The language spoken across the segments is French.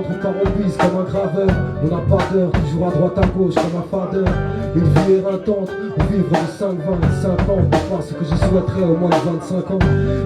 rentre par bise comme un graveur. On n'a pas d'heure, toujours à droite à gauche comme un fadeur. Une vie éreintante, vivre de 5, 20, 50 ans, pas ce que je souhaiterais au moins de 25 ans.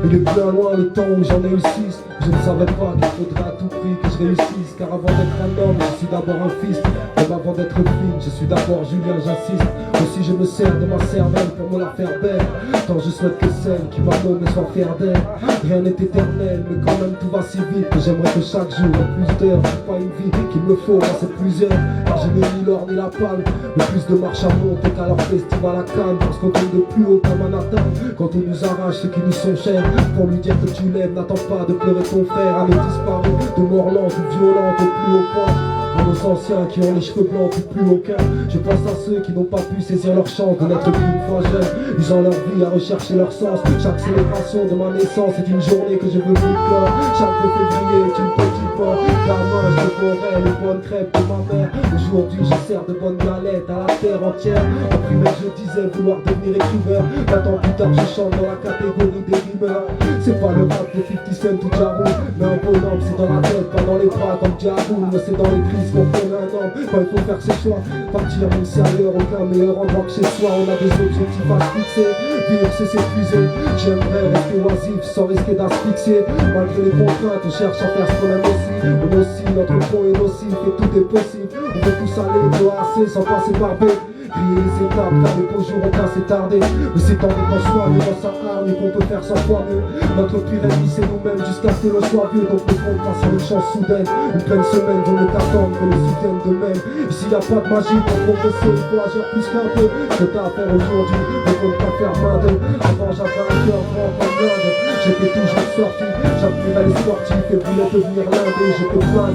Il est bien loin le temps où j'en ai eu 6. Je ne savais pas qu'il faudrait à tout prix que je réussisse. Car avant d'être un homme, je suis d'abord un fils. Comme avant d'être fille, je suis d'abord Julien, j'insiste. Aussi je me sers de ma cervelle pour me la faire belle. Tant je souhaite que celle qui m'a nommé soit fière d'elle. Rien n'est éternel, mais quand même tout va si vite que j'aimerais que chaque jour ait plus d'heures. C'est pas une vie qu'il me faut, moi c'est plusieurs. Car je n'ai ni l'or ni la palme. Le plus de marche à monter qu'à leur festival à Cannes. Parce qu'on tombe de plus haut comme un atteint. Quand on nous arrache ceux qui nous sont chers, pour lui dire que tu l'aimes, n'attends pas de pleurer ton frère. À nos disparus, de mort lente ou violente au plus haut point. À nos anciens qui ont les cheveux blancs plus aucun. Je pense à ceux qui n'ont pas pu saisir leur chance de n'être qu'une fois jeunes. Ils ont leur vie à rechercher leur sens. Chaque célébration de ma naissance est une journée que je veux vivre corps. Chaque 2 février est une petite mort. Gamin, je dévorais les bonnes crêpes de ma mère. Aujourd'hui je sers de bonnes galettes à la terre entière. En primaire je disais vouloir devenir écrivain. 20 ans plus tard je chante dans la catégorie des rimeurs. C'est pas le rap de 50 Cent ou Jarou, mais un bonhomme c'est dans la tête, pas dans les bras comme Jarou. Mais c'est dans les crises qu'on connaît un homme. Quand il faut faire ses choix, partir même si ailleurs, aucun meilleur endroit que chez soi. On a des objectifs à se fixer, vivre c'est s'épuiser. J'aimerais rester oisif sans risquer d'asphyxier. Malgré les contraintes, on cherche à faire ce qu'on aime aussi. On aussi, notre fond est nocif et tout est possible. On veut tous aller de A à C sans passer par B. Griller les étapes car les beaux jours ont assez tardé. Mais c'est en étant soigneux dans sa hargne qu'on peut faire 100 fois mieux. Notre pire ennemi c'est nous-mêmes jusqu'à ce que l'on soit vieux. Donc ne compte pas sur une chance soudaine. Une pleine semaine vaut mieux qu'attendre que nous soutiennent de même. Ici y a pas de magie pour progresser, il faut agir plus qu'un peu. Ce que t'as à faire aujourd'hui, ne compte pas faire main d'eux. Avant j'avais un cœur grand comme l'Inde. J'étais toujours sorti, j'admirais les sportifs et voulais devenir l'Inde. J'étais plein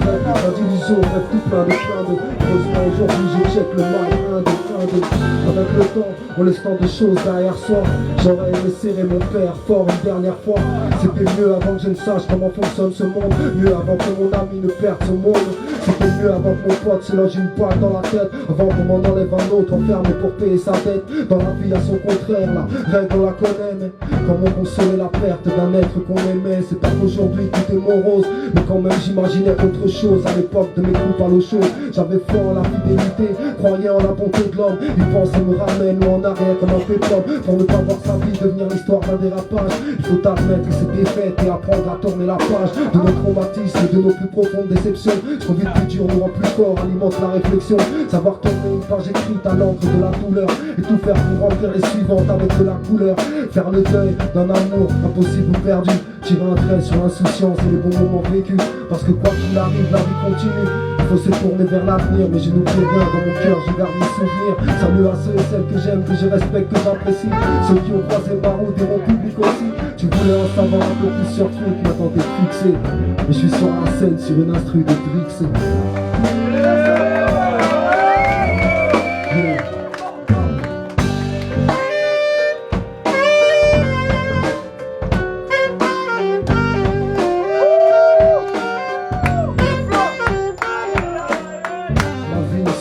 d'illusions, rêve tout plein de. Heureusement aujourd'hui j'éjecte le mal Inde. Avec le temps, on laisse tant de choses derrière soi. J'aurais aimé serrer mon père fort une dernière fois. C'était mieux avant que je ne sache comment fonctionne ce monde. Mieux avant que mon ami ne perde son monde. C'était mieux avant que mon pote se loge une balle dans la tête. Avant qu'on m'en enlève un autre enfermé pour payer sa dette. Dans la vie à son contraire, la règle on la connaît. Mais comment consoler la perte d'un être qu'on aimait? C'est pas qu'aujourd'hui tout est morose, mais quand même j'imaginais autre chose. À l'époque de mes groupes à l'eau chaude, j'avais foi en la fidélité, croyais en la bonté de l'homme. Ils pensent me ramène ou en arrière comme un péplum. Pour ne pas voir sa vie devenir l'histoire d'un dérapage. Il faut admettre ses défaites et apprendre à tourner la page de nos traumatismes et de nos plus profondes déceptions. Ce qu'on vit plus dur nous rend plus fort, alimente la réflexion. Savoir tourner une page écrite à l'encre de la douleur et tout faire pour remplir les suivantes avec de la couleur. Faire le deuil d'un amour impossible ou perdu. Tirer un trait sur l'insouciance et les bons moments vécus. Parce que quoi qu'il arrive, la vie continue. Il faut se tourner vers l'avenir, mais je n'oublie rien. Dans mon cœur, je garde mes souvenirs. Salut à ceux et celles que j'aime, que je respecte, que j'apprécie. Ceux qui ont croisé ma route et mon public aussi. Tu voulais en savoir un peu plus sur Flick, maintenant t'es fixé. Et je suis sur la scène sur une instru de Drix.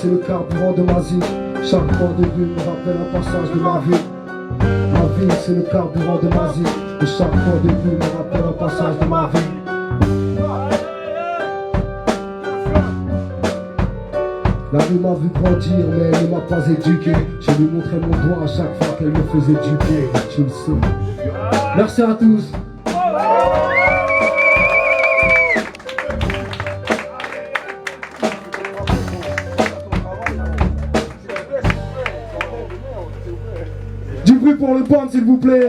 C'est le carburant de ma vie. Chaque point de vue me rappelle un passage de ma vie. Ma vie c'est le carburant de ma vie. Et chaque point de vue me rappelle un passage de ma vie. La vie m'a vu grandir mais elle ne m'a pas éduqué. Je lui montrais mon doigt à chaque fois qu'elle me faisait du bien. Tu le sais. Merci à tous. Du bruit pour le band s'il vous plaît.